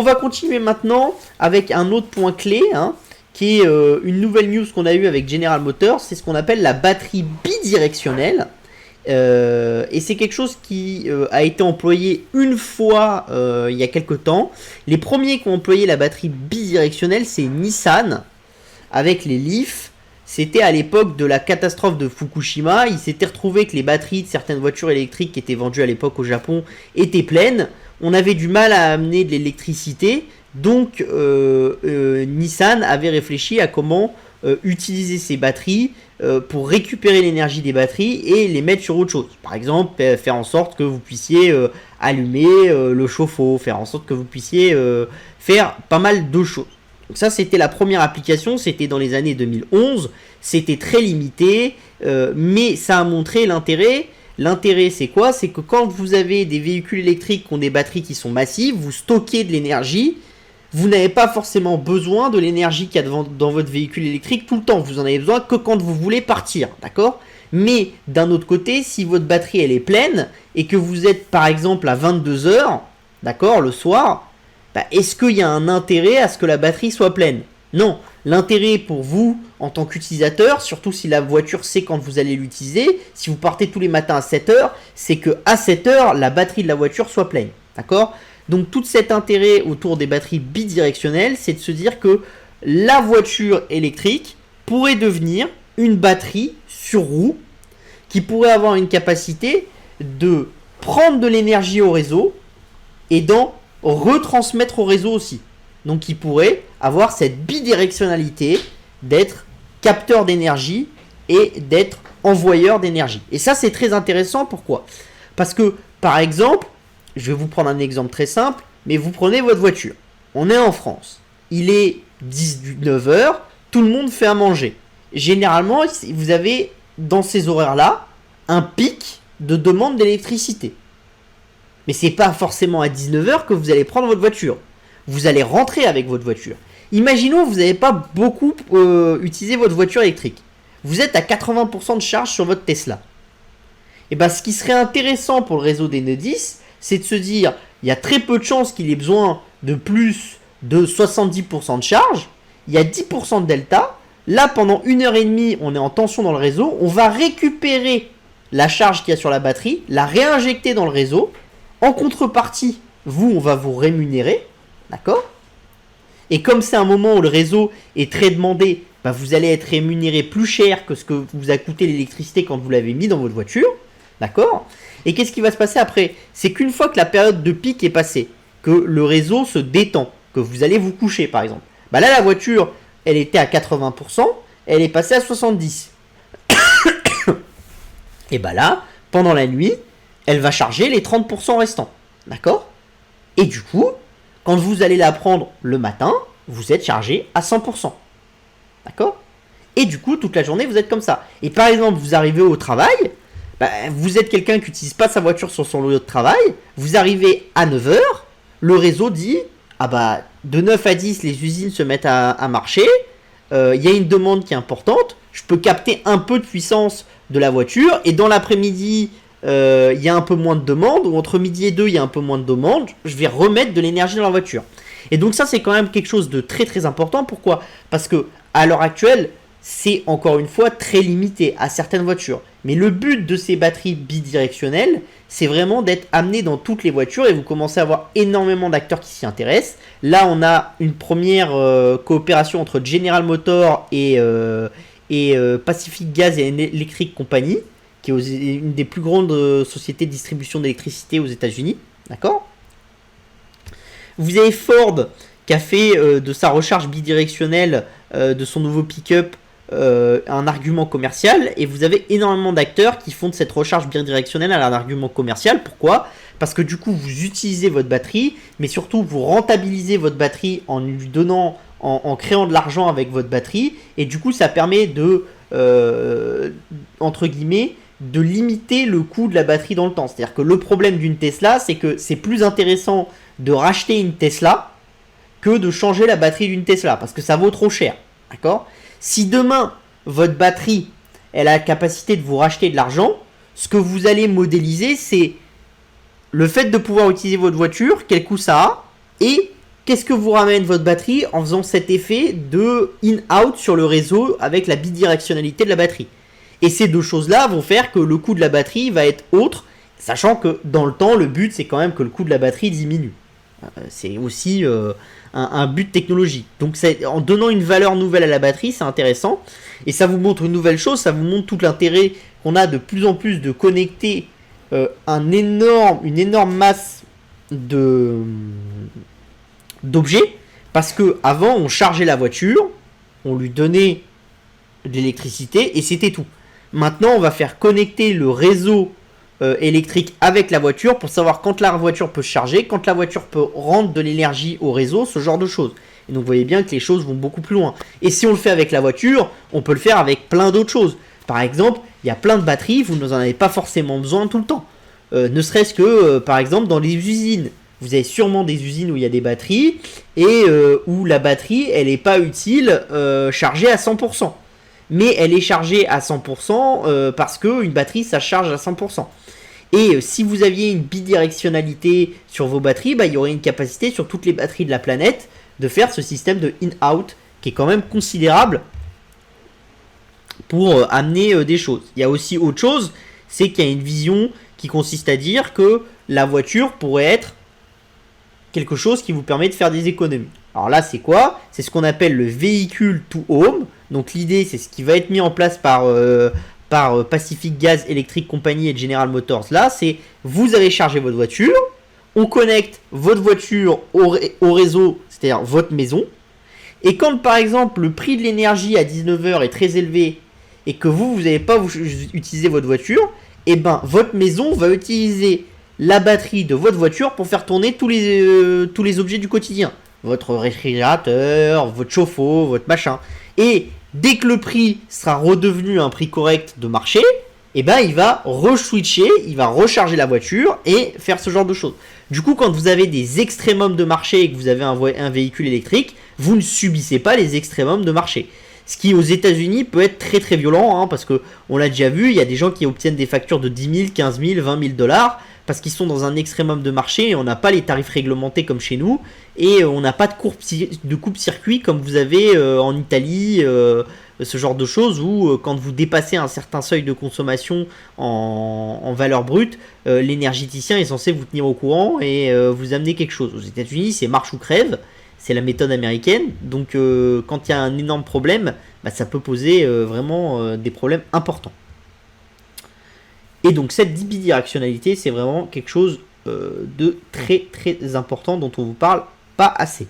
va continuer maintenant avec un autre point clé, hein, qui est une nouvelle news qu'on a eue avec General Motors. C'est ce qu'on appelle la batterie bidirectionnelle. Et c'est quelque chose qui a été employé une fois il y a quelques temps. Les premiers qui ont employé la batterie bidirectionnelle, c'est Nissan avec les Leaf. C'était à l'époque de la catastrophe de Fukushima. Il s'était retrouvé que les batteries de certaines voitures électriques qui étaient vendues à l'époque au Japon étaient pleines. On avait du mal à amener de l'électricité. Donc Nissan avait réfléchi à comment utiliser ces batteries pour récupérer l'énergie des batteries et les mettre sur autre chose. Par exemple, faire en sorte que vous puissiez allumer le chauffe-eau, faire en sorte que vous puissiez faire pas mal de choses. Donc ça, c'était la première application, c'était dans les années 2011, c'était très limité, mais ça a montré l'intérêt. L'intérêt, c'est quoi? C'est que quand vous avez des véhicules électriques qui ont des batteries qui sont massives, vous stockez de l'énergie. Vous n'avez pas forcément besoin de l'énergie qu'il y a dans votre véhicule électrique tout le temps. Vous en avez besoin que quand vous voulez partir, d'accord? Mais d'un autre côté, si votre batterie elle est pleine et que vous êtes par exemple à 22 heures, d'accord, le soir, bah, est-ce qu'il y a un intérêt à ce que la batterie soit pleine? Non. L'intérêt pour vous en tant qu'utilisateur, surtout si la voiture sait quand vous allez l'utiliser, si vous partez tous les matins à 7 heures, c'est que à 7 heures, la batterie de la voiture soit pleine, d'accord? Donc tout cet intérêt autour des batteries bidirectionnelles, c'est de se dire que la voiture électrique pourrait devenir une batterie sur roue qui pourrait avoir une capacité de prendre de l'énergie au réseau et d'en retransmettre au réseau aussi. Donc qui pourrait avoir cette bidirectionnalité d'être capteur d'énergie et d'être envoyeur d'énergie. Et ça c'est très intéressant, pourquoi? Parce que par exemple, je vais vous prendre un exemple très simple, mais vous prenez votre voiture. On est en France. Il est 19h, tout le monde fait à manger. Généralement, vous avez dans ces horaires-là un pic de demande d'électricité. Mais c'est pas forcément à 19h que vous allez prendre votre voiture. Vous allez rentrer avec votre voiture. Imaginons que vous n'avez pas beaucoup utilisé votre voiture électrique. Vous êtes à 80% de charge sur votre Tesla. Et bien, ce qui serait intéressant pour le réseau d'Enedis, c'est de se dire, il y a très peu de chances qu'il ait besoin de plus de 70% de charge, il y a 10% de delta, là pendant 1h30 on est en tension dans le réseau, on va récupérer la charge qu'il y a sur la batterie, la réinjecter dans le réseau, en contrepartie, vous on va vous rémunérer, d'accord? Et comme c'est un moment où le réseau est très demandé, bah vous allez être rémunéré plus cher que ce que vous a coûté l'électricité quand vous l'avez mis dans votre voiture, d'accord? Et qu'est-ce qui va se passer après? C'est qu'une fois que la période de pic est passée, que le réseau se détend, que vous allez vous coucher par exemple, bah là la voiture, elle était à 80%, elle est passée à 70%. Et bah là, pendant la nuit, elle va charger les 30% restants, d'accord? Et du coup, quand vous allez la prendre le matin, vous êtes chargé à 100%, d'accord? Et du coup, toute la journée, vous êtes comme ça. Et par exemple, vous arrivez au travail, bah, vous êtes quelqu'un qui n'utilise pas sa voiture sur son lieu de travail, vous arrivez à 9h, le réseau dit, ah bah, de 9 à 10, les usines se mettent à marcher, il y a une demande qui est importante, je peux capter un peu de puissance de la voiture, et dans l'après-midi, il y a un peu moins de demande, ou entre midi et 2, il y a un peu moins de demande, je vais remettre de l'énergie dans la voiture. Et donc ça, c'est quand même quelque chose de très très important. Pourquoi? Parce que à l'heure actuelle, c'est encore une fois très limité à certaines voitures. Mais le but de ces batteries bidirectionnelles, c'est vraiment d'être amené dans toutes les voitures et vous commencez à avoir énormément d'acteurs qui s'y intéressent. Là, on a une première coopération entre General Motors et Pacific Gas et Electric Company, qui est une des plus grandes sociétés de distribution d'électricité aux États-Unis. D'accord? Vous avez Ford qui a fait de sa recharge bidirectionnelle de son nouveau pick-up un argument commercial, et vous avez énormément d'acteurs qui font de cette recharge bidirectionnelle un argument commercial. Pourquoi? Parce que du coup vous utilisez votre batterie, mais surtout vous rentabilisez votre batterie en lui donnant, en créant de l'argent avec votre batterie, et du coup ça permet de entre guillemets de limiter le coût de la batterie dans le temps. C'est-à-dire que le problème d'une Tesla, c'est que c'est plus intéressant de racheter une Tesla que de changer la batterie d'une Tesla, parce que ça vaut trop cher, d'accord? Si demain, votre batterie, elle a la capacité de vous racheter de l'argent, ce que vous allez modéliser, c'est le fait de pouvoir utiliser votre voiture, quel coût ça a, et qu'est-ce que vous ramène votre batterie en faisant cet effet de in-out sur le réseau avec la bidirectionnalité de la batterie. Et ces deux choses-là vont faire que le coût de la batterie va être autre, sachant que dans le temps, le but c'est quand même que le coût de la batterie diminue. C'est aussi un but technologique. Donc en donnant une valeur nouvelle à la batterie, c'est intéressant. Et ça vous montre une nouvelle chose, ça vous montre tout l'intérêt qu'on a de plus en plus de connecter une énorme masse d'objets. Parce que avant on chargeait la voiture, on lui donnait de l'électricité et c'était tout. Maintenant on va faire connecter le réseau électrique avec la voiture pour savoir quand la voiture peut se charger, quand la voiture peut rendre de l'énergie au réseau, ce genre de choses. Et donc vous voyez bien que les choses vont beaucoup plus loin. Et si on le fait avec la voiture, on peut le faire avec plein d'autres choses. Par exemple, il y a plein de batteries, vous n'en avez pas forcément besoin tout le temps. Ne serait-ce que, par exemple, dans les usines. Vous avez sûrement des usines où il y a des batteries et où la batterie, elle n'est pas utile chargée à 100%. Mais elle est chargée à 100% parce qu'une batterie, ça charge à 100%. Et si vous aviez une bidirectionnalité sur vos batteries, il y aurait une capacité sur toutes les batteries de la planète de faire ce système de in-out qui est quand même considérable pour amener des choses. Il y a aussi autre chose, c'est qu'il y a une vision qui consiste à dire que la voiture pourrait être quelque chose qui vous permet de faire des économies. Alors là, c'est quoi? C'est ce qu'on appelle le véhicule to home. Donc l'idée, c'est ce qui va être mis en place par Pacific Gas Electric Company et General Motors. Là, c'est vous avez chargé votre voiture, on connecte votre voiture au réseau, c'est-à-dire votre maison. Et quand, par exemple, le prix de l'énergie à 19h est très élevé et que vous n'allez pas utiliser votre voiture, et votre maison va utiliser la batterie de votre voiture pour faire tourner tous les objets du quotidien. Votre réfrigérateur, votre chauffe-eau, votre machin. Et dès que le prix sera redevenu un prix correct de marché, il va re-switcher, il va recharger la voiture et faire ce genre de choses. Du coup, quand vous avez des extrémums de marché et que vous avez un véhicule électrique, vous ne subissez pas les extrémums de marché. Ce qui aux États-Unis peut être très très violent, parce que on l'a déjà vu, il y a des gens qui obtiennent des factures de 10 000, 15 000, 20 000 dollars parce qu'ils sont dans un extrémum de marché et on n'a pas les tarifs réglementés comme chez nous et on n'a pas de coupe-circuit comme vous avez en Italie, ce genre de choses où quand vous dépassez un certain seuil de consommation en valeur brute, l'énergéticien est censé vous tenir au courant et vous amener quelque chose. Aux États-Unis, c'est marche ou crève. C'est la méthode américaine, donc quand il y a un énorme problème, ça peut poser vraiment des problèmes importants. Et donc cette bidirectionnalité, c'est vraiment quelque chose de très très important dont on vous parle pas assez.